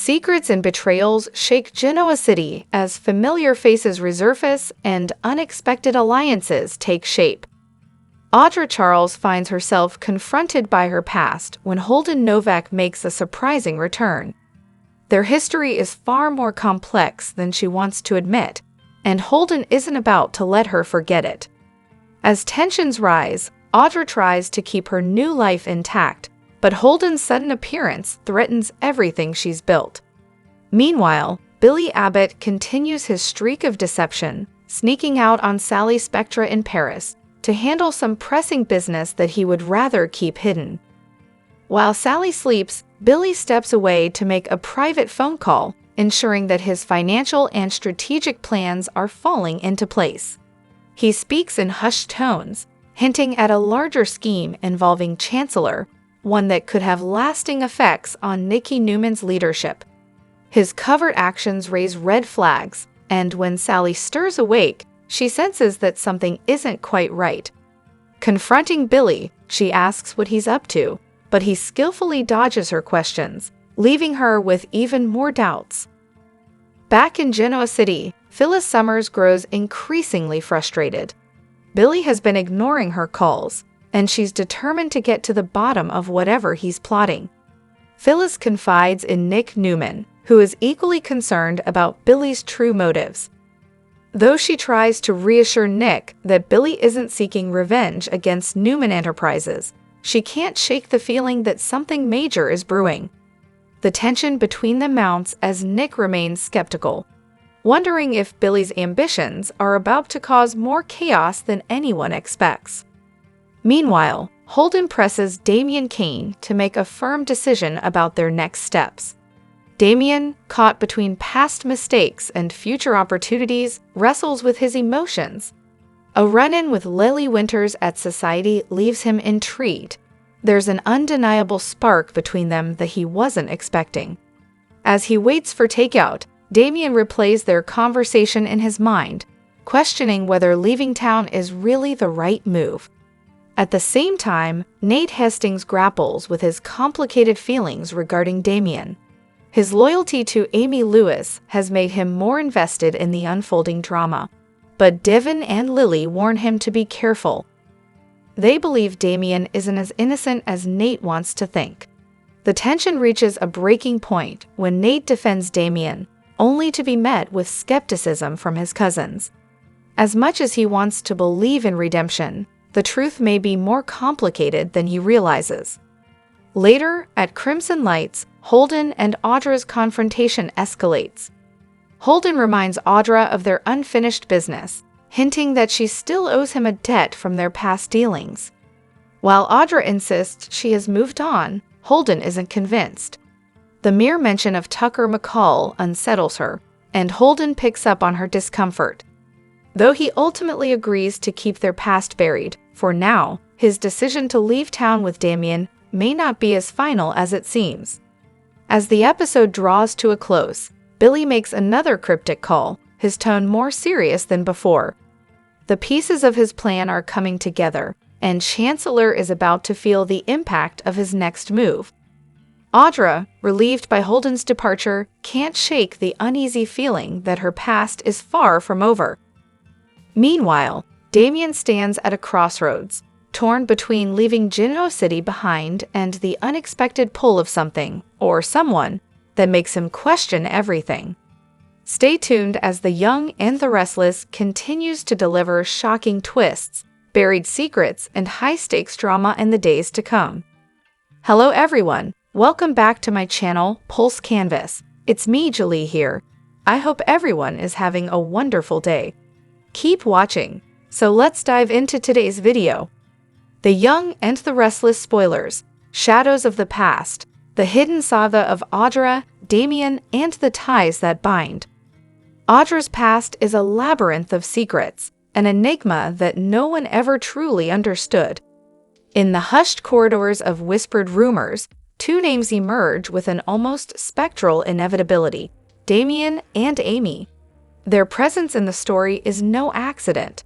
Secrets and betrayals shake Genoa City as familiar faces resurface and unexpected alliances take shape. Audra Charles finds herself confronted by her past when Holden Novak makes a surprising return. Their history is far more complex than she wants to admit, and Holden isn't about to let her forget it. As tensions rise, Audra tries to keep her new life intact, but Holden's sudden appearance threatens everything she's built. Meanwhile, Billy Abbott continues his streak of deception, sneaking out on Sally Spectra in Paris to handle some pressing business that he would rather keep hidden. While Sally sleeps, Billy steps away to make a private phone call, ensuring that his financial and strategic plans are falling into place. He speaks in hushed tones, hinting at a larger scheme involving Chancellor, one that could have lasting effects on Nikki Newman's leadership. His covert actions raise red flags, and when Sally stirs awake, she senses that something isn't quite right. Confronting Billy, she asks what he's up to, but he skillfully dodges her questions, leaving her with even more doubts. Back in Genoa City, Phyllis Summers grows increasingly frustrated. Billy has been ignoring her calls, and she's determined to get to the bottom of whatever he's plotting. Phyllis confides in Nick Newman, who is equally concerned about Billy's true motives. Though she tries to reassure Nick that Billy isn't seeking revenge against Newman Enterprises, she can't shake the feeling that something major is brewing. The tension between them mounts as Nick remains skeptical, wondering if Billy's ambitions are about to cause more chaos than anyone expects. Meanwhile, Holden presses Damian Kane to make a firm decision about their next steps. Damian, caught between past mistakes and future opportunities, wrestles with his emotions. A run-in with Lily Winters at Society leaves him intrigued. There's an undeniable spark between them that he wasn't expecting. As he waits for takeout, Damian replays their conversation in his mind, questioning whether leaving town is really the right move. At the same time, Nate Hastings grapples with his complicated feelings regarding Damian. His loyalty to Amy Lewis has made him more invested in the unfolding drama, but Devin and Lily warn him to be careful. They believe Damian isn't as innocent as Nate wants to think. The tension reaches a breaking point when Nate defends Damian, only to be met with skepticism from his cousins. As much as he wants to believe in redemption, the truth may be more complicated than he realizes. Later, at Crimson Lights, Holden and Audra's confrontation escalates. Holden reminds Audra of their unfinished business, hinting that she still owes him a debt from their past dealings. While Audra insists she has moved on, Holden isn't convinced. The mere mention of Tucker McCall unsettles her, and Holden picks up on her discomfort. Though he ultimately agrees to keep their past buried, for now, his decision to leave town with Damian may not be as final as it seems. As the episode draws to a close, Billy makes another cryptic call, his tone more serious than before. The pieces of his plan are coming together, and Chancellor is about to feel the impact of his next move. Audra, relieved by Holden's departure, can't shake the uneasy feeling that her past is far from over. Meanwhile, Damian stands at a crossroads, torn between leaving Genoa City behind and the unexpected pull of something, or someone, that makes him question everything. Stay tuned as The Young and the Restless continues to deliver shocking twists, buried secrets, and high-stakes drama in the days to come. Hello everyone, welcome back to my channel, Pulse Canvas. It's me, Julie here. I hope everyone is having a wonderful day. Keep watching. So let's dive into today's video. The Young and the Restless spoilers, Shadows of the Past, the hidden saga of Audra, Damian, and the ties that bind. Audra's past is a labyrinth of secrets, an enigma that no one ever truly understood. In the hushed corridors of whispered rumors, two names emerge with an almost spectral inevitability: Damian and Amy. Their presence in the story is no accident.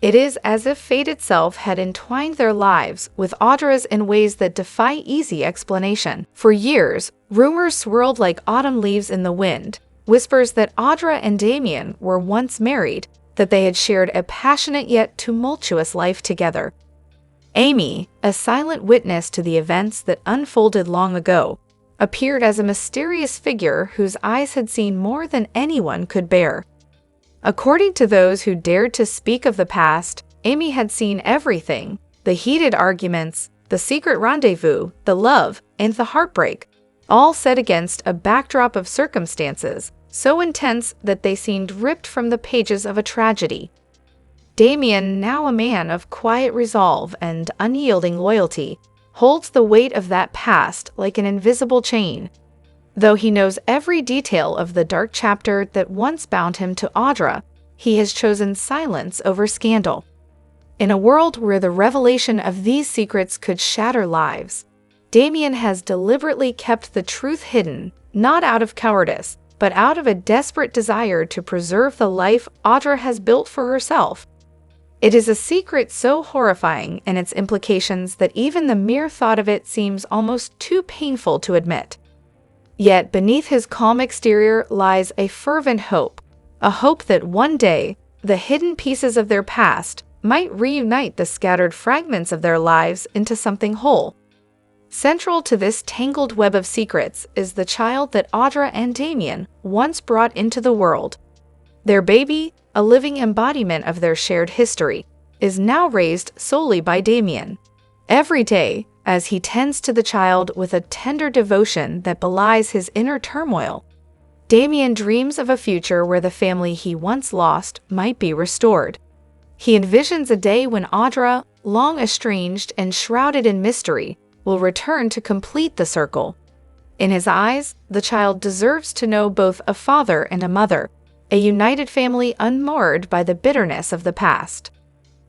It is as if fate itself had entwined their lives with Audra's in ways that defy easy explanation. For years, rumors swirled like autumn leaves in the wind, whispers that Audra and Damian were once married, that they had shared a passionate yet tumultuous life together. Amy, a silent witness to the events that unfolded long ago, appeared as a mysterious figure whose eyes had seen more than anyone could bear. According to those who dared to speak of the past, Amy had seen everything: the heated arguments, the secret rendezvous, the love, and the heartbreak, all set against a backdrop of circumstances so intense that they seemed ripped from the pages of a tragedy. Damian, now a man of quiet resolve and unyielding loyalty, holds the weight of that past like an invisible chain. Though he knows every detail of the dark chapter that once bound him to Audra, he has chosen silence over scandal. In a world where the revelation of these secrets could shatter lives, Damian has deliberately kept the truth hidden, not out of cowardice, but out of a desperate desire to preserve the life Audra has built for herself. It is a secret so horrifying in its implications that even the mere thought of it seems almost too painful to admit. Yet beneath his calm exterior lies a fervent hope, a hope that one day, the hidden pieces of their past might reunite the scattered fragments of their lives into something whole. Central to this tangled web of secrets is the child that Audra and Damian once brought into the world. Their baby, a living embodiment of their shared history, is now raised solely by Damian. Every day, as he tends to the child with a tender devotion that belies his inner turmoil, Damian dreams of a future where the family he once lost might be restored. He envisions a day when Audra, long estranged and shrouded in mystery, will return to complete the circle. In his eyes, the child deserves to know both a father and a mother, a united family unmoored by the bitterness of the past.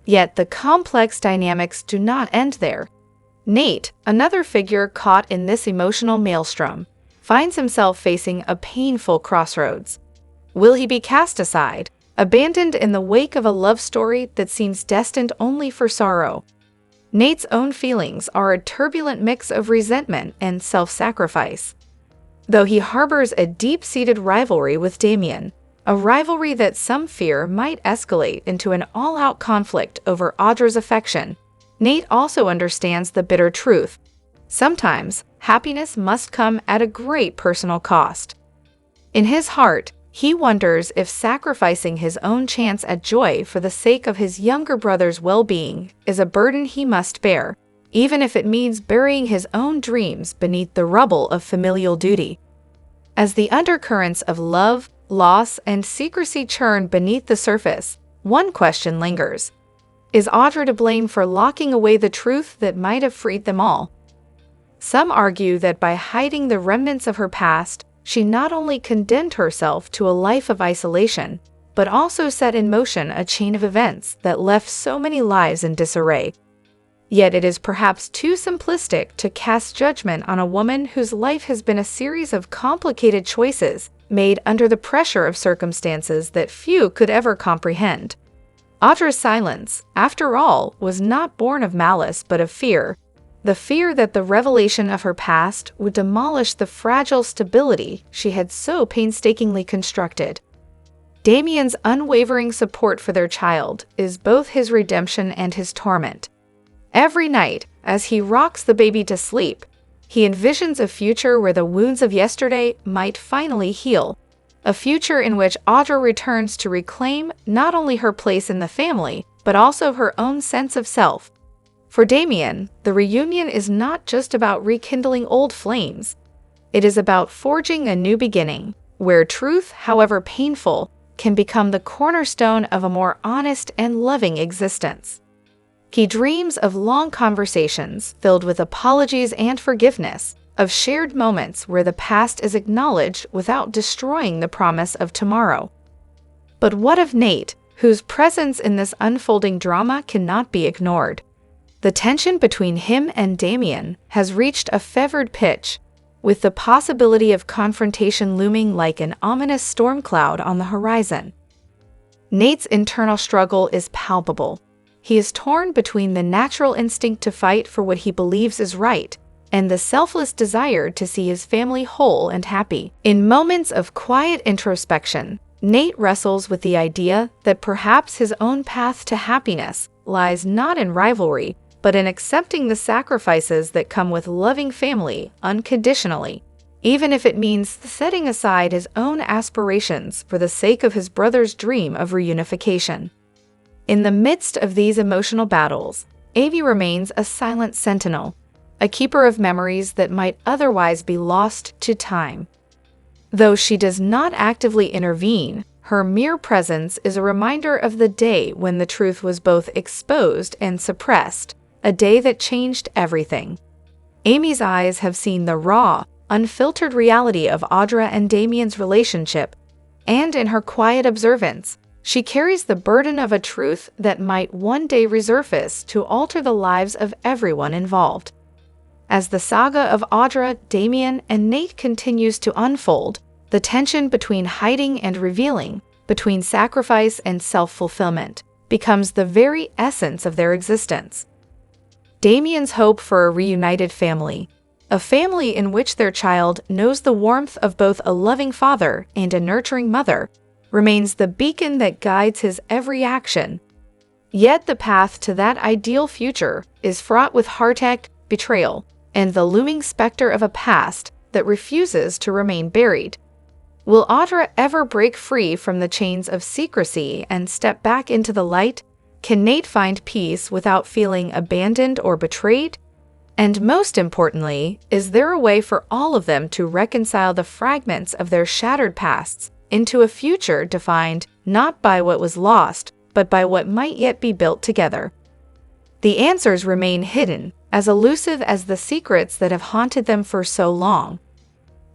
Yet the complex dynamics do not end there. Nate, another figure caught in this emotional maelstrom, finds himself facing a painful crossroads. Will he be cast aside, abandoned in the wake of a love story that seems destined only for sorrow? Nate's own feelings are a turbulent mix of resentment and self-sacrifice. Though he harbors a deep-seated rivalry with Damian, a rivalry that some fear might escalate into an all-out conflict over Audra's affection, Nate also understands the bitter truth. Sometimes, happiness must come at a great personal cost. In his heart, he wonders if sacrificing his own chance at joy for the sake of his younger brother's well-being is a burden he must bear, even if it means burying his own dreams beneath the rubble of familial duty. As the undercurrents of love, loss, and secrecy churn beneath the surface, one question lingers. Is Audra to blame for locking away the truth that might have freed them all? Some argue that by hiding the remnants of her past, she not only condemned herself to a life of isolation, but also set in motion a chain of events that left so many lives in disarray. Yet it is perhaps too simplistic to cast judgment on a woman whose life has been a series of complicated choices made under the pressure of circumstances that few could ever comprehend. Audra's silence, after all, was not born of malice but of fear, the fear that the revelation of her past would demolish the fragile stability she had so painstakingly constructed. Damian's unwavering support for their child is both his redemption and his torment. Every night, as he rocks the baby to sleep, he envisions a future where the wounds of yesterday might finally heal, a future in which Audra returns to reclaim not only her place in the family, but also her own sense of self. For Damian, the reunion is not just about rekindling old flames. It is about forging a new beginning, where truth, however painful, can become the cornerstone of a more honest and loving existence. He dreams of long conversations filled with apologies and forgiveness, of shared moments where the past is acknowledged without destroying the promise of tomorrow. But what of Nate, whose presence in this unfolding drama cannot be ignored? The tension between him and Damian has reached a fevered pitch, with the possibility of confrontation looming like an ominous storm cloud on the horizon. Nate's internal struggle is palpable. He is torn between the natural instinct to fight for what he believes is right and the selfless desire to see his family whole and happy. In moments of quiet introspection, Nate wrestles with the idea that perhaps his own path to happiness lies not in rivalry, but in accepting the sacrifices that come with loving family unconditionally, even if it means setting aside his own aspirations for the sake of his brother's dream of reunification. In the midst of these emotional battles, Amy remains a silent sentinel, a keeper of memories that might otherwise be lost to time. Though she does not actively intervene, her mere presence is a reminder of the day when the truth was both exposed and suppressed, a day that changed everything. Amy's eyes have seen the raw, unfiltered reality of Audra and Damian's relationship, and in her quiet observance, she carries the burden of a truth that might one day resurface to alter the lives of everyone involved. As the saga of Audra, Damian, and Nate continues to unfold, the tension between hiding and revealing, between sacrifice and self-fulfillment, becomes the very essence of their existence. Damian's hope for a reunited family, a family in which their child knows the warmth of both a loving father and a nurturing mother, remains the beacon that guides his every action. Yet the path to that ideal future is fraught with heartache, betrayal, and the looming specter of a past that refuses to remain buried. Will Audra ever break free from the chains of secrecy and step back into the light? Can Nate find peace without feeling abandoned or betrayed? And most importantly, is there a way for all of them to reconcile the fragments of their shattered pasts into a future defined not by what was lost, but by what might yet be built together? The answers remain hidden, as elusive as the secrets that have haunted them for so long.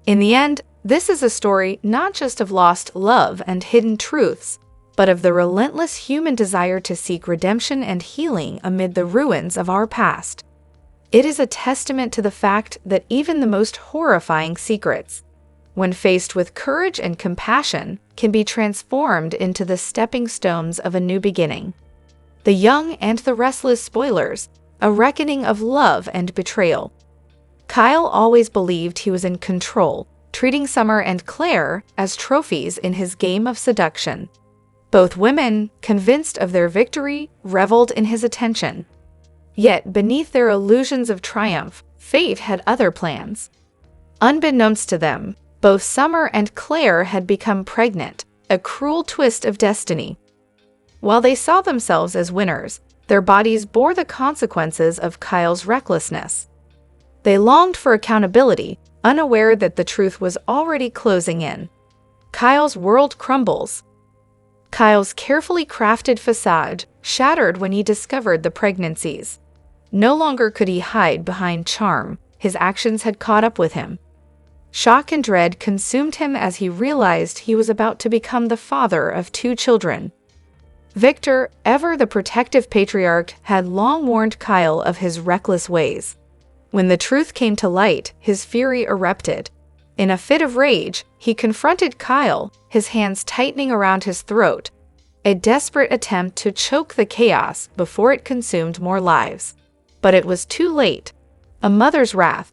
In the end, this is a story not just of lost love and hidden truths, but of the relentless human desire to seek redemption and healing amid the ruins of our past. It is a testament to the fact that even the most horrifying secrets, when faced with courage and compassion, can be transformed into the stepping stones of a new beginning. The Young and the Restless spoilers, a reckoning of love and betrayal. Kyle always believed he was in control, treating Summer and Claire as trophies in his game of seduction. Both women, convinced of their victory, reveled in his attention. Yet beneath their illusions of triumph, fate had other plans. Unbeknownst to them, both Summer and Claire had become pregnant, a cruel twist of destiny. While they saw themselves as winners, their bodies bore the consequences of Kyle's recklessness. They longed for accountability, unaware that the truth was already closing in. Kyle's world crumbles. Kyle's carefully crafted facade shattered when he discovered the pregnancies. No longer could he hide behind charm, his actions had caught up with him. Shock and dread consumed him as he realized he was about to become the father of 2 children. Victor, ever the protective patriarch, had long warned Kyle of his reckless ways. When the truth came to light, his fury erupted. In a fit of rage, he confronted Kyle, his hands tightening around his throat, a desperate attempt to choke the chaos before it consumed more lives. But it was too late. A mother's wrath.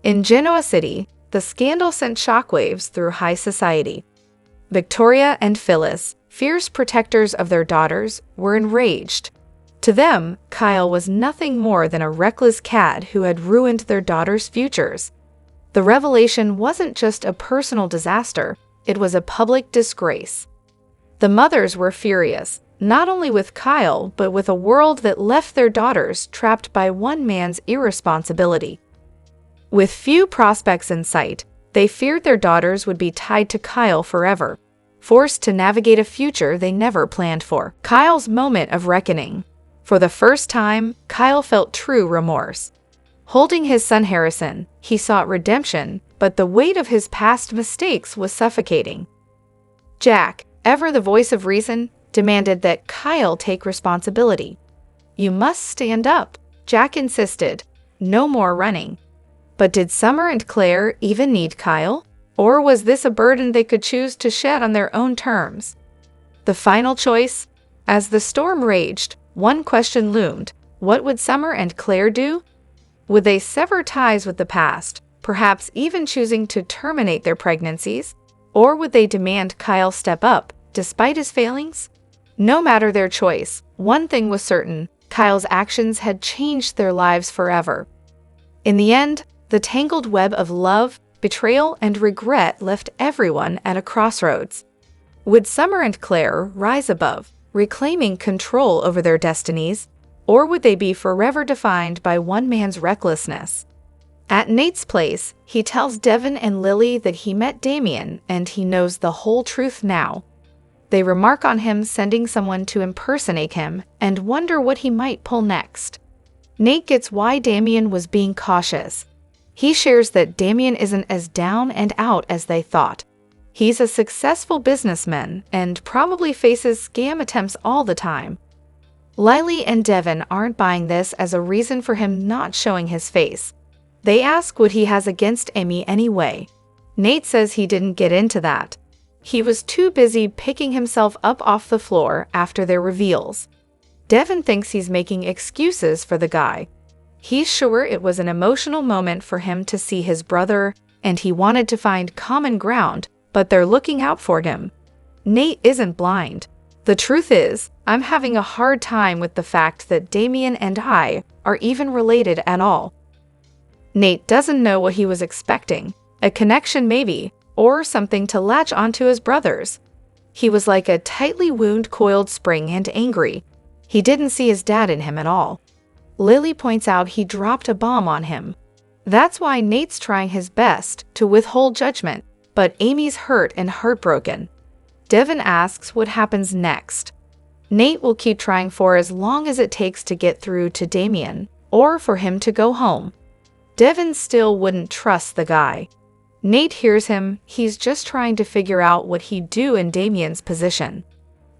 In Genoa City, the scandal sent shockwaves through high society. Victoria and Phyllis, fierce protectors of their daughters, were enraged. To them, Kyle was nothing more than a reckless cad who had ruined their daughters' futures. The revelation wasn't just a personal disaster, it was a public disgrace. The mothers were furious, not only with Kyle, but with a world that left their daughters trapped by one man's irresponsibility. With few prospects in sight, they feared their daughters would be tied to Kyle forever, forced to navigate a future they never planned for. Kyle's moment of reckoning. For the first time, Kyle felt true remorse. Holding his son Harrison, he sought redemption, but the weight of his past mistakes was suffocating. Jack, ever the voice of reason, demanded that Kyle take responsibility. "You must stand up," Jack insisted. "No more running." But did Summer and Claire even need Kyle? Or was this a burden they could choose to shed on their own terms? The final choice? As the storm raged, one question loomed. What would Summer and Claire do? Would they sever ties with the past, perhaps even choosing to terminate their pregnancies? Or would they demand Kyle step up, despite his failings? No matter their choice, one thing was certain: Kyle's actions had changed their lives forever. In the end, the tangled web of love, betrayal, and regret left everyone at a crossroads. Would Summer and Claire rise above, reclaiming control over their destinies, or would they be forever defined by one man's recklessness? At Nate's place, he tells Devin and Lily that he met Damian and he knows the whole truth now. They remark on him sending someone to impersonate him and wonder what he might pull next. Nate gets why Damian was being cautious. He shares that Damian isn't as down and out as they thought. He's a successful businessman and probably faces scam attempts all the time. Lily and Devin aren't buying this as a reason for him not showing his face. They ask what he has against Amy anyway. Nate says he didn't get into that. He was too busy picking himself up off the floor after their reveals. Devin thinks he's making excuses for the guy. He's sure it was an emotional moment for him to see his brother, and he wanted to find common ground, but they're looking out for him. Nate isn't blind. The truth is, I'm having a hard time with the fact that Damian and I are even related at all. Nate doesn't know what he was expecting, a connection maybe, or something to latch onto his brothers. He was like a tightly wound coiled spring and angry. He didn't see his dad in him at all. Lily points out he dropped a bomb on him. That's why Nate's trying his best to withhold judgment, but Amy's hurt and heartbroken. Devin asks what happens next. Nate will keep trying for as long as it takes to get through to Damian, or for him to go home. Devin still wouldn't trust the guy. Nate hears him, he's just trying to figure out what he'd do in Damian's position.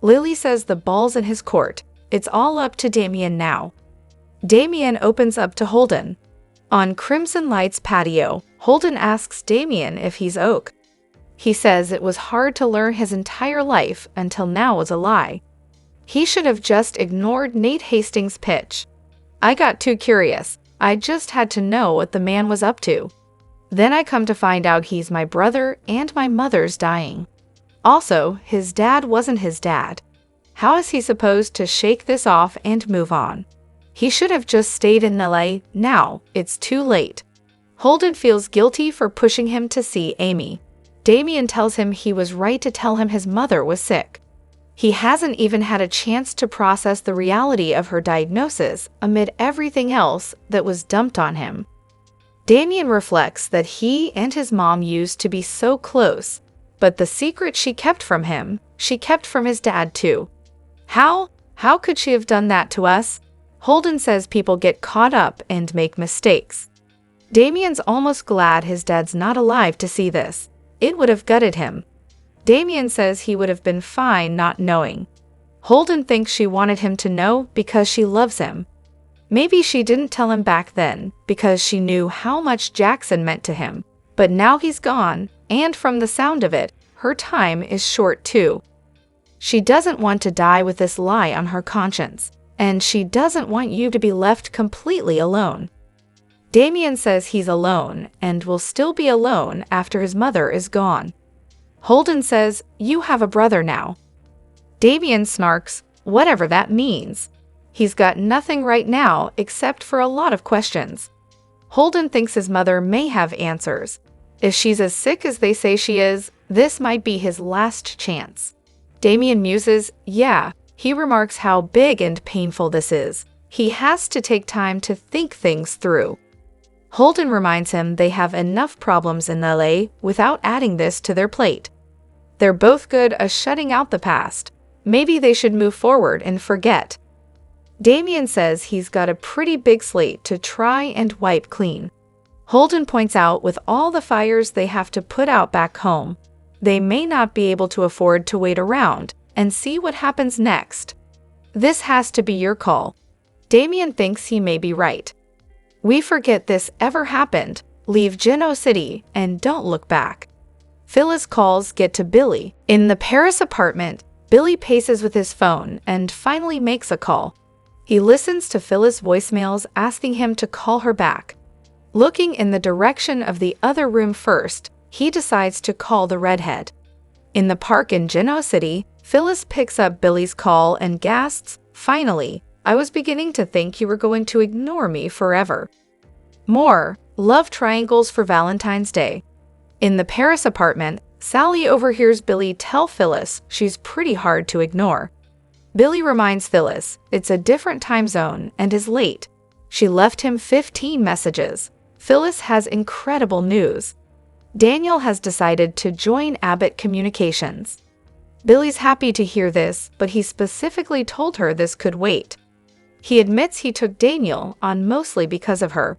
Lily says the ball's in his court, it's all up to Damian now. Damian opens up to Holden. On Crimson Light's patio, Holden asks Damian if he's Oak. He says it was hard to learn his entire life until now was a lie. He should have just ignored Nate Hastings' pitch. I got too curious. I just had to know what the man was up to. Then I come to find out he's my brother and my mother's dying. Also, his dad wasn't his dad. How is he supposed to shake this off and move on? He should have just stayed in LA. Now, it's too late. Holden feels guilty for pushing him to see Amy. Damian tells him he was right to tell him his mother was sick. He hasn't even had a chance to process the reality of her diagnosis amid everything else that was dumped on him. Damian reflects that he and his mom used to be so close, but the secret she kept from him, she kept from his dad too. How could she have done that to us? Holden says people get caught up and make mistakes. Damian's almost glad his dad's not alive to see this. It would have gutted him. Damian says he would have been fine not knowing. Holden thinks she wanted him to know because she loves him. Maybe she didn't tell him back then because she knew how much Jackson meant to him, but now he's gone, and from the sound of it, her time is short too. She doesn't want to die with this lie on her conscience, and she doesn't want you to be left completely alone. Damian says he's alone and will still be alone after his mother is gone. Holden says, "You have a brother now." Damian snarks, whatever that means. He's got nothing right now except for a lot of questions. Holden thinks his mother may have answers. If she's as sick as they say she is, this might be his last chance. Damian muses, yeah. He remarks how big and painful this is. He has to take time to think things through. Holden reminds him they have enough problems in LA without adding this to their plate. They're both good at shutting out the past. Maybe they should move forward and forget. Damian says he's got a pretty big slate to try and wipe clean. Holden points out with all the fires they have to put out back home, they may not be able to afford to wait around and see what happens next. This has to be your call. Damian thinks he may be right. We forget this ever happened, leave Genoa City, and don't look back. Phyllis calls get to Billy. In the Paris apartment, Billy paces with his phone and finally makes a call. He listens to Phyllis' voicemails asking him to call her back. Looking in the direction of the other room first, he decides to call the redhead. In the park in Genoa City, Phyllis picks up Billy's call and gasps, "Finally, I was beginning to think you were going to ignore me forever." More love triangles for Valentine's Day. In the Paris apartment, Sally overhears Billy tell Phyllis she's pretty hard to ignore. Billy reminds Phyllis it's a different time zone and is late. She left him 15 messages. Phyllis has incredible news. Daniel has decided to join Abbott Communications. Billy's happy to hear this, but he specifically told her this could wait. He admits he took Daniel on mostly because of her.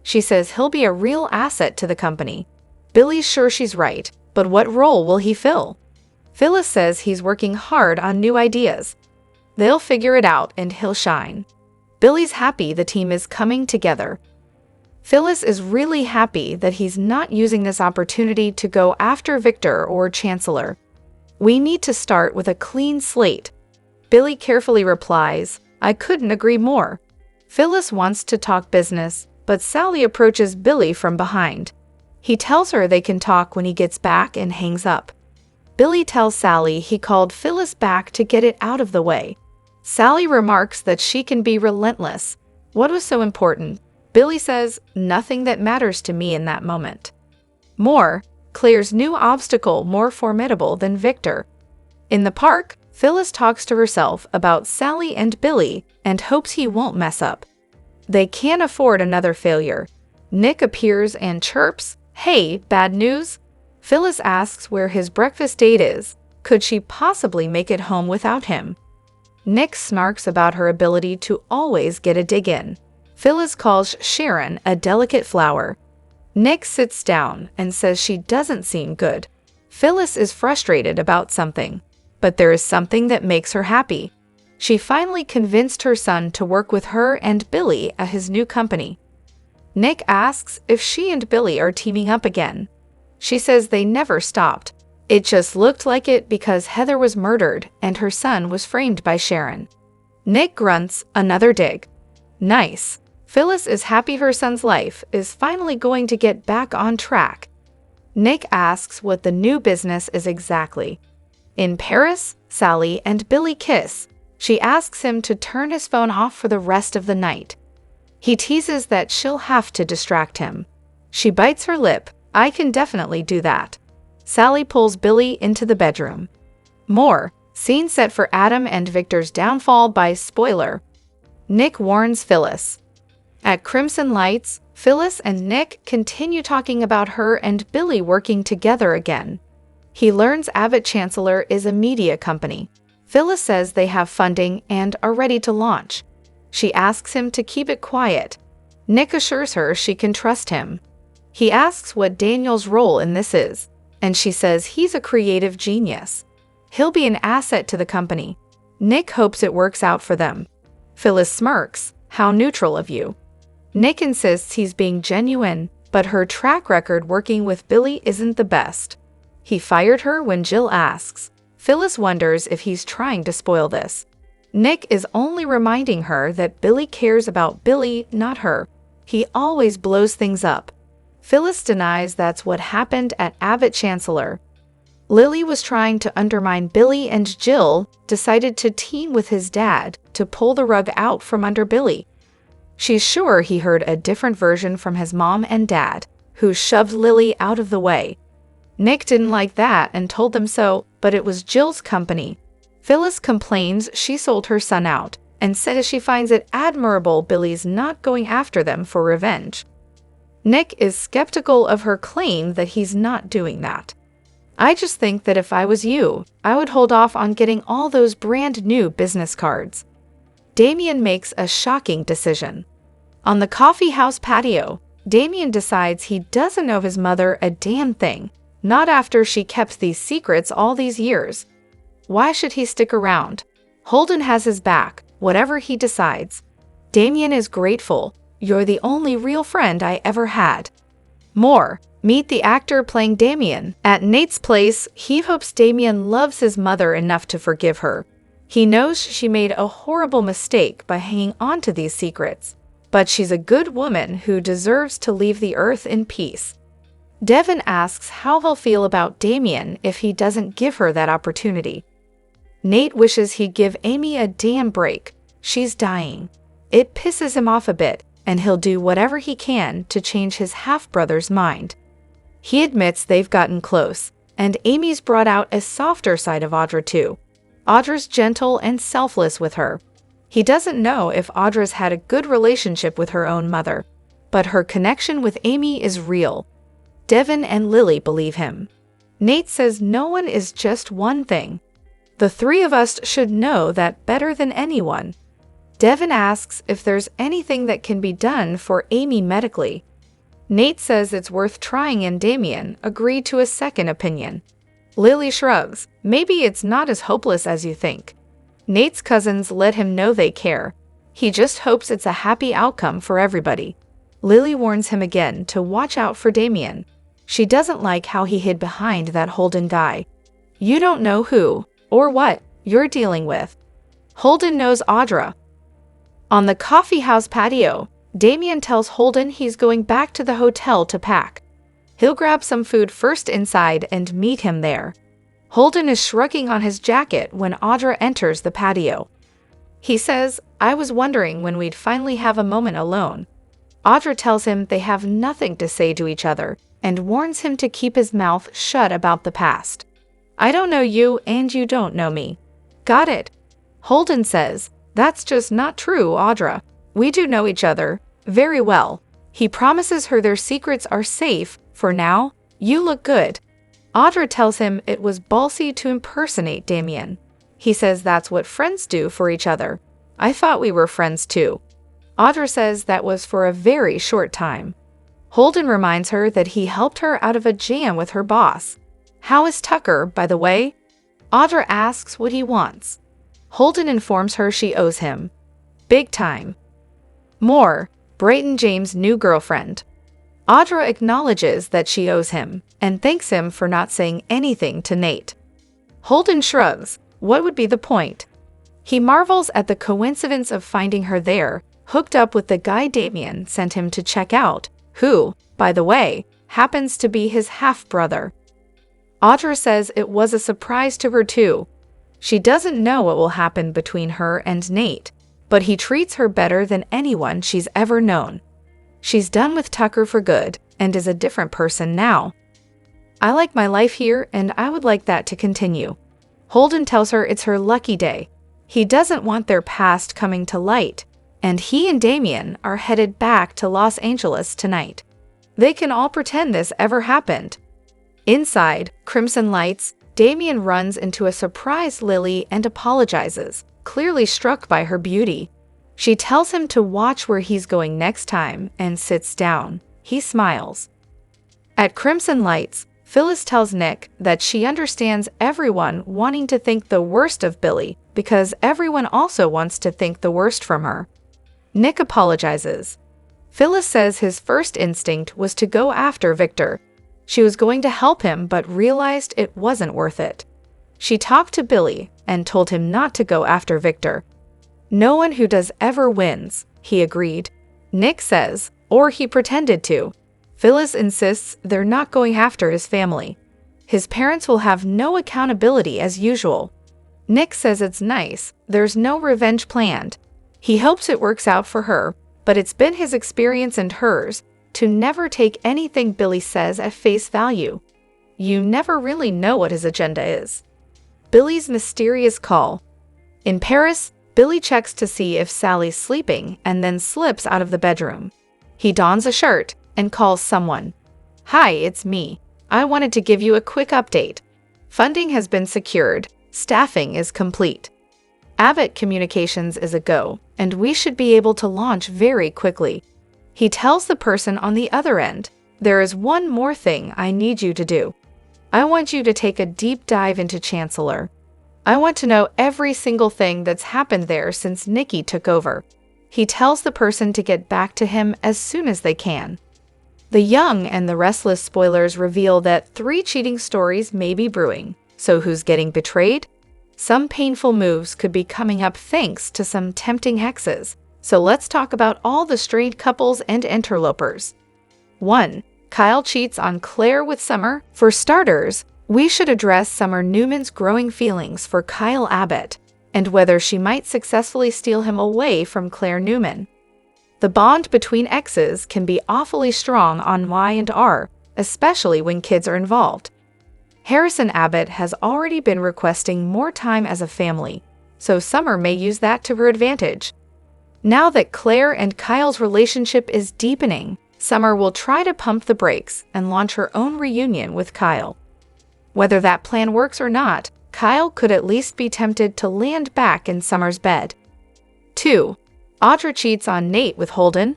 She says he'll be a real asset to the company. Billy's sure she's right, but what role will he fill? Phyllis says he's working hard on new ideas. They'll figure it out and he'll shine. Billy's happy the team is coming together. Phyllis is really happy that he's not using this opportunity to go after Victor or Chancellor. "We need to start with a clean slate." Billy carefully replies, "I couldn't agree more." Phyllis wants to talk business, but Sally approaches Billy from behind. He tells her they can talk when he gets back and hangs up. Billy tells Sally he called Phyllis back to get it out of the way. Sally remarks that she can be relentless. What was so important? Billy says, "Nothing that matters to me in that moment." More, Claire's new obstacle more formidable than Victor. In the park, Phyllis talks to herself about Sally and Billy and hopes he won't mess up. They can't afford another failure. Nick appears and chirps, "Hey, bad news?" Phyllis asks where his breakfast date is. Could she possibly make it home without him? Nick snarks about her ability to always get a dig in. Phyllis calls Sharon a delicate flower. Nick sits down and says she doesn't seem good. Phyllis is frustrated about something, but there is something that makes her happy. She finally convinced her son to work with her and Billy at his new company. Nick asks if she and Billy are teaming up again. She says they never stopped. It just looked like it because Heather was murdered and her son was framed by Sharon. Nick grunts, "Another dig." Nice. Phyllis is happy her son's life is finally going to get back on track. Nick asks what the new business is exactly. In Paris, Sally and Billy kiss. She asks him to turn his phone off for the rest of the night. He teases that she'll have to distract him. She bites her lip. "I can definitely do that." Sally pulls Billy into the bedroom. More, scene set for Adam and Victor's downfall by spoiler. Nick warns Phyllis. At Crimson Lights, Phyllis and Nick continue talking about her and Billy working together again. He learns Abbott Chancellor is a media company. Phyllis says they have funding and are ready to launch. She asks him to keep it quiet. Nick assures her she can trust him. He asks what Daniel's role in this is, and she says he's a creative genius. He'll be an asset to the company. Nick hopes it works out for them. Phyllis smirks, "How neutral of you." Nick insists he's being genuine, but her track record working with Billy isn't the best. He fired her when Jill asks. Phyllis wonders if he's trying to spoil this. Nick is only reminding her that Billy cares about Billy, not her. He always blows things up. Phyllis denies that's what happened at Abbott Chancellor. Lily was trying to undermine Billy, and Jill decided to team with his dad to pull the rug out from under Billy. She's sure he heard a different version from his mom and dad, who shoved Lily out of the way. Nick didn't like that and told them so, but it was Jill's company. Phyllis complains she sold her son out and says she finds it admirable Billy's not going after them for revenge. Nick is skeptical of her claim that he's not doing that. "I just think that if I was you, I would hold off on getting all those brand new business cards." Damian makes a shocking decision. On the coffee house patio, Damian decides he doesn't know his mother a damn thing, not after she kept these secrets all these years. Why should he stick around? Holden has his back, whatever he decides. Damian is grateful. "You're the only real friend I ever had." More, Meet the actor playing Damian. At Nate's place, he hopes Damian loves his mother enough to forgive her. He knows she made a horrible mistake by hanging on to these secrets, but she's a good woman who deserves to leave the earth in peace. Devin asks how he'll feel about Damian if he doesn't give her that opportunity. Nate wishes he'd give Amy a damn break. She's dying. It pisses him off a bit, and he'll do whatever he can to change his half-brother's mind. He admits they've gotten close, and Amy's brought out a softer side of Audra too. Audra's gentle and selfless with her. He doesn't know if Audra's had a good relationship with her own mother, but her connection with Amy is real. Devin and Lily believe him. Nate says no one is just one thing. The three of us should know that better than anyone. Devin asks if there's anything that can be done for Amy medically. Nate says it's worth trying, and Damian agreed to a second opinion. Lily shrugs. Maybe it's not as hopeless as you think. Nate's cousins let him know they care. He just hopes it's a happy outcome for everybody. Lily warns him again to watch out for Damian. She doesn't like how he hid behind that Holden guy. You don't know who, or what, you're dealing with. Holden knows Audra. On the coffeehouse patio, Damian tells Holden he's going back to the hotel to pack. He'll grab some food first inside and meet him there. Holden is shrugging on his jacket when Audra enters the patio. He says, I was wondering when we'd finally have a moment alone. Audra tells him they have nothing to say to each other and warns him to keep his mouth shut about the past. I don't know you and you don't know me. Got it? Holden says, that's just not true, Audra. We do know each other very well. He promises her their secrets are safe for now. You look good. Audra tells him it was ballsy to impersonate Damian. He says that's what friends do for each other. I thought we were friends too. Audra says that was for a very short time. Holden reminds her that he helped her out of a jam with her boss. How is Tucker, by the way? Audra asks what he wants. Holden informs her she owes him. Big time. More, Brayton James' new girlfriend. Audra acknowledges that she owes him and thanks him for not saying anything to Nate. Holden shrugs. What would be the point? He marvels at the coincidence of finding her there, hooked up with the guy Damian sent him to check out, who, by the way, happens to be his half-brother. Audra says it was a surprise to her too. She doesn't know what will happen between her and Nate, but he treats her better than anyone she's ever known. She's done with Tucker for good and is a different person now. I like my life here and I would like that to continue. Holden tells her it's her lucky day. He doesn't want their past coming to light, and he and Damian are headed back to Los Angeles tonight. They can all pretend this ever happened. Inside, Crimson Lights, Damian runs into a surprised Lily and apologizes, clearly struck by her beauty. She tells him to watch where he's going next time and sits down. He smiles. At Crimson Lights, Phyllis tells Nick that she understands everyone wanting to think the worst of Billy because everyone also wants to think the worst from her. Nick apologizes. Phyllis says his first instinct was to go after Victor. She was going to help him but realized it wasn't worth it. She talked to Billy and told him not to go after Victor. No one who does ever wins, he agreed. Nick says, or he pretended to. Phyllis insists they're not going after his family. His parents will have no accountability as usual. Nick says it's nice, there's no revenge planned. He hopes it works out for her, but it's been his experience and hers to never take anything Billy says at face value. You never really know what his agenda is. Billy's mysterious call. In Paris, Billy checks to see if Sally's sleeping and then slips out of the bedroom. He dons a shirt and calls someone. Hi, it's me. I wanted to give you a quick update. Funding has been secured. Staffing is complete. Abbott Communications is a go, and we should be able to launch very quickly. He tells the person on the other end, there is one more thing I need you to do. I want you to take a deep dive into Chancellor. I want to know every single thing that's happened there since Nikki took over. He tells the person to get back to him as soon as they can. The Young and the Restless spoilers reveal that 3 cheating stories may be brewing. So who's getting betrayed? Some painful moves could be coming up thanks to some tempting hexes. So let's talk about all the strayed couples and interlopers. 1. Kyle cheats on Claire with Summer. For starters, we should address Summer Newman's growing feelings for Kyle Abbott and whether she might successfully steal him away from Claire Newman. The bond between exes can be awfully strong on Y and R, especially when kids are involved. Harrison Abbott has already been requesting more time as a family, so Summer may use that to her advantage. Now that Claire and Kyle's relationship is deepening, Summer will try to pump the brakes and launch her own reunion with Kyle. Whether that plan works or not, Kyle could at least be tempted to land back in Summer's bed. 2. Audra cheats on Nate with Holden.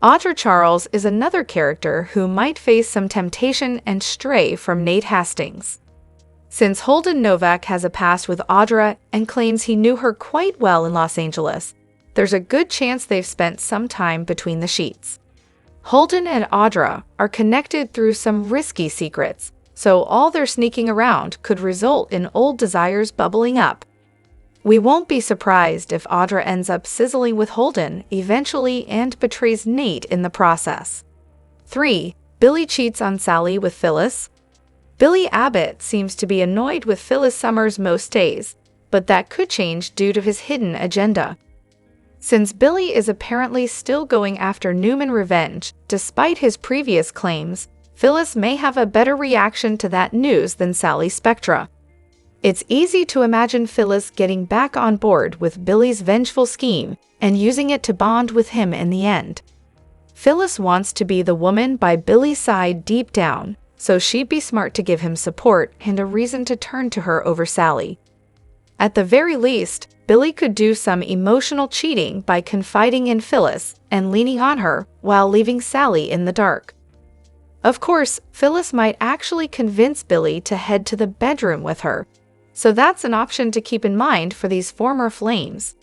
Audra Charles is another character who might face some temptation and stray from Nate Hastings. Since Holden Novak has a past with Audra and claims he knew her quite well in Los Angeles, there's a good chance they've spent some time between the sheets. Holden and Audra are connected through some risky secrets, so all their sneaking around could result in old desires bubbling up. We won't be surprised if Audra ends up sizzling with Holden eventually and betrays Nate in the process. 3. Billy cheats on Sally with Phyllis. Billy Abbott seems to be annoyed with Phyllis Summers most days, but that could change due to his hidden agenda. Since Billy is apparently still going after Newman revenge, despite his previous claims, Phyllis may have a better reaction to that news than Sally Spectra. It's easy to imagine Phyllis getting back on board with Billy's vengeful scheme and using it to bond with him in the end. Phyllis wants to be the woman by Billy's side deep down, so she'd be smart to give him support and a reason to turn to her over Sally. At the very least, Billy could do some emotional cheating by confiding in Phyllis and leaning on her while leaving Sally in the dark. Of course, Phyllis might actually convince Billy to head to the bedroom with her, so that's an option to keep in mind for these former flames.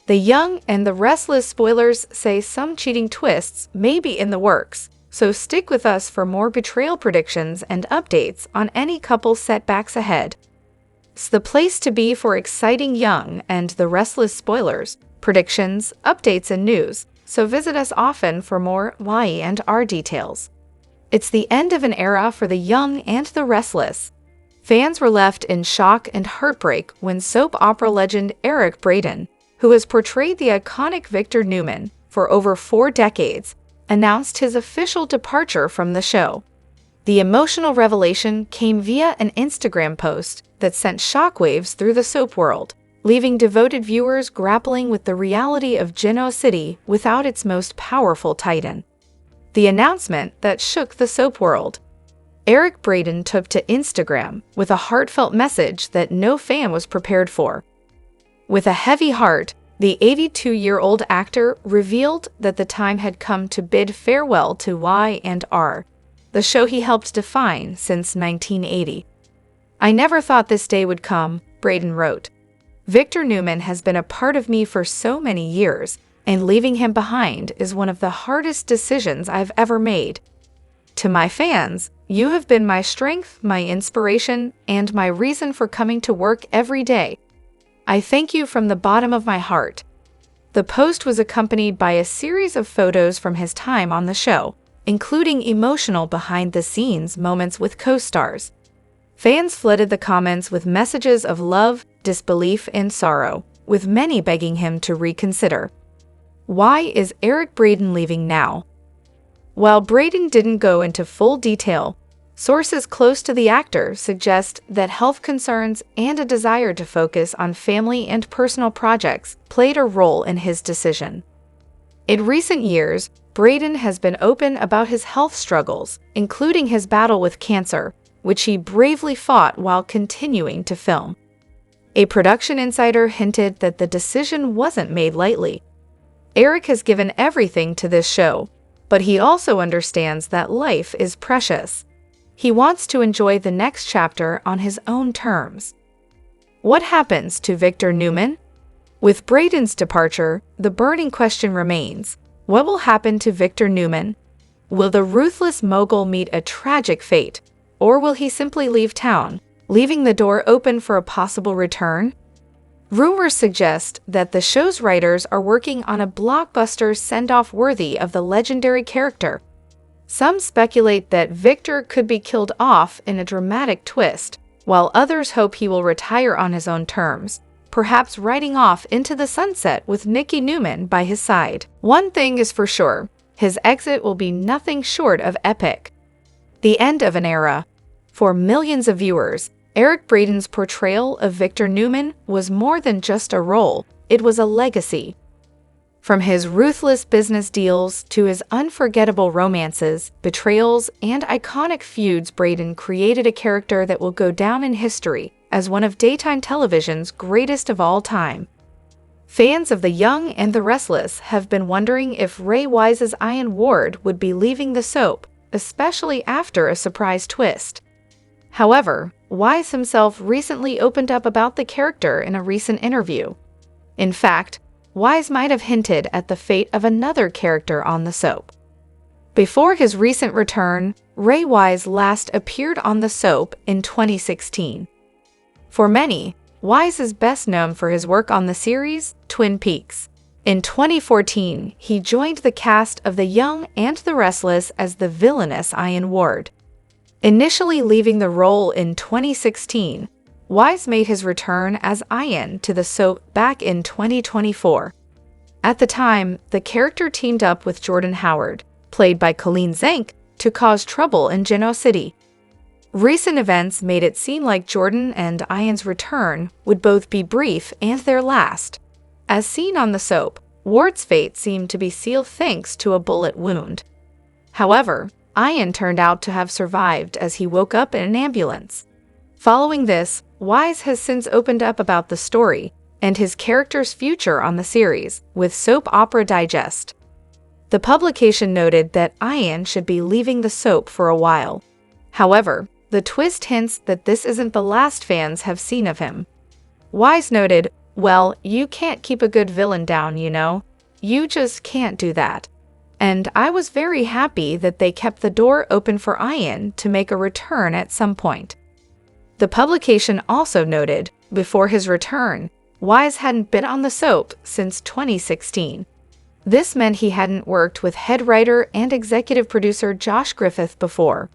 The Young and the Restless spoilers say some cheating twists may be in the works, so stick with us for more betrayal predictions and updates on any couple setbacks ahead. It's the place to be for exciting Young and the Restless spoilers, predictions, updates, and news, so visit us often for more Y and R details. It's the end of an era for the Young and the Restless. Fans were left in shock and heartbreak when soap opera legend Eric Braeden, who has portrayed the iconic Victor Newman for over 4 decades, announced his official departure from the show. The emotional revelation came via an Instagram post that sent shockwaves through the soap world, leaving devoted viewers grappling with the reality of Genoa City without its most powerful titan. The announcement that shook the soap world. Eric Braeden took to Instagram with a heartfelt message that no fan was prepared for. With a heavy heart, the 82-year-old actor revealed that the time had come to bid farewell to Y and R, the show he helped define since 1980. "I never thought this day would come," Braeden wrote. "Victor Newman has been a part of me for so many years, and leaving him behind is one of the hardest decisions I've ever made. To my fans, you have been my strength, my inspiration, and my reason for coming to work every day. I thank you from the bottom of my heart." The post was accompanied by a series of photos from his time on the show, including emotional behind-the-scenes moments with co-stars. Fans flooded the comments with messages of love, disbelief, and sorrow, with many begging him to reconsider. Why is Eric Braeden leaving now? While Braeden didn't go into full detail, sources close to the actor suggest that health concerns and a desire to focus on family and personal projects played a role in his decision. In recent years, Braeden has been open about his health struggles, including his battle with cancer, which he bravely fought while continuing to film. A production insider hinted that the decision wasn't made lightly. Eric has given everything to this show, but he also understands that life is precious. He wants to enjoy the next chapter on his own terms. What happens to Victor Newman? With Braeden's departure, the burning question remains: what will happen to Victor Newman? Will the ruthless mogul meet a tragic fate, or will he simply leave town, leaving the door open for a possible return? Rumors suggest that the show's writers are working on a blockbuster send-off worthy of the legendary character. Some speculate that Victor could be killed off in a dramatic twist, while others hope he will retire on his own terms, perhaps riding off into the sunset with Nikki Newman by his side. One thing is for sure, his exit will be nothing short of epic. The end of an era. For millions of viewers, Eric Braeden's portrayal of Victor Newman was more than just a role, it was a legacy. From his ruthless business deals to his unforgettable romances, betrayals, and iconic feuds, Braeden created a character that will go down in history as one of daytime television's greatest of all time. Fans of The Young and the Restless have been wondering if Ray Wise's Ian Ward would be leaving the soap, especially after a surprise twist. However, Wise himself recently opened up about the character in a recent interview. In fact, Wise might have hinted at the fate of another character on the soap. Before his recent return, Ray Wise last appeared on the soap in 2016. For many, Wise is best known for his work on the series Twin Peaks. In 2014, he joined the cast of The Young and the Restless as the villainous Ian Ward. Initially leaving the role in 2016, Wise made his return as Ian to the soap back in 2024. At the time, the character teamed up with Jordan Howard, played by Colleen Zank, to cause trouble in Genoa City. Recent events made it seem like Jordan and Ian's return would both be brief and their last. As seen on the soap, Ward's fate seemed to be sealed thanks to a bullet wound. However, Ian turned out to have survived as he woke up in an ambulance. Following this, Wise has since opened up about the story and his character's future on the series with Soap Opera Digest. The publication noted that Ian should be leaving the soap for a while. However, the twist hints that this isn't the last fans have seen of him. Wise noted, "Well, you can't keep a good villain down, you know? You just can't do that. And I was very happy that they kept the door open for Ian to make a return at some point." The publication also noted, before his return, Wise hadn't been on the soap since 2016. This meant he hadn't worked with head writer and executive producer Josh Griffith before.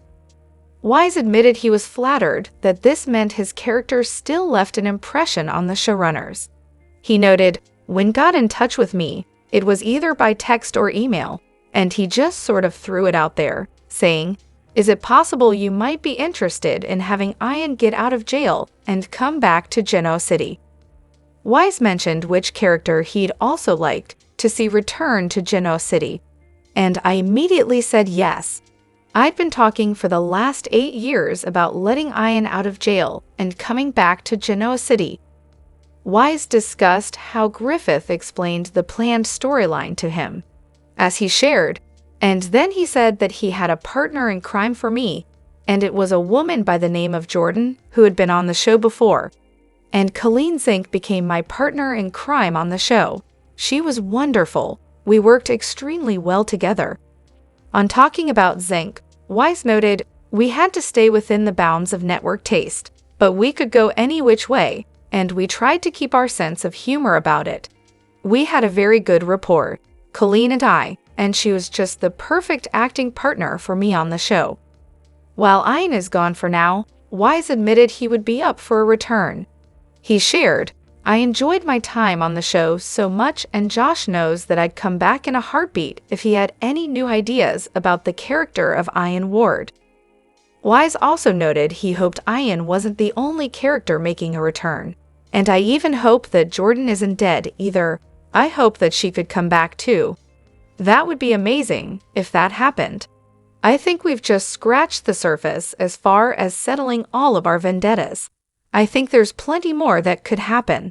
Wise admitted he was flattered that this meant his character still left an impression on the showrunners. He noted, "When got in touch with me, it was either by text or email, and he just sort of threw it out there, saying, 'Is it possible you might be interested in having Ian get out of jail and come back to Genoa City?'" Wise mentioned which character he'd also liked to see return to Genoa City, and I immediately said yes. I'd been talking for the last 8 years about letting Ian out of jail and coming back to Genoa City. Wise discussed how Griffith explained the planned storyline to him. As he shared, and then he said that he had a partner in crime for me, and it was a woman by the name of Jordan who had been on the show before. And Colleen Zink became my partner in crime on the show. She was wonderful. We worked extremely well together. On talking about Zink, Wise noted, "We had to stay within the bounds of network taste, but we could go any which way, and we tried to keep our sense of humor about it. We had a very good rapport, Colleen and I, and she was just the perfect acting partner for me on the show." While Ian is gone for now, Wise admitted he would be up for a return. He shared, "I enjoyed my time on the show so much, and Josh knows that I'd come back in a heartbeat if he had any new ideas about the character of Ian Ward." Wise also noted he hoped Ian wasn't the only character making a return. "And I even hope that Jordan isn't dead either. I hope that she could come back too. That would be amazing if that happened. I think we've just scratched the surface as far as settling all of our vendettas. I think there's plenty more that could happen."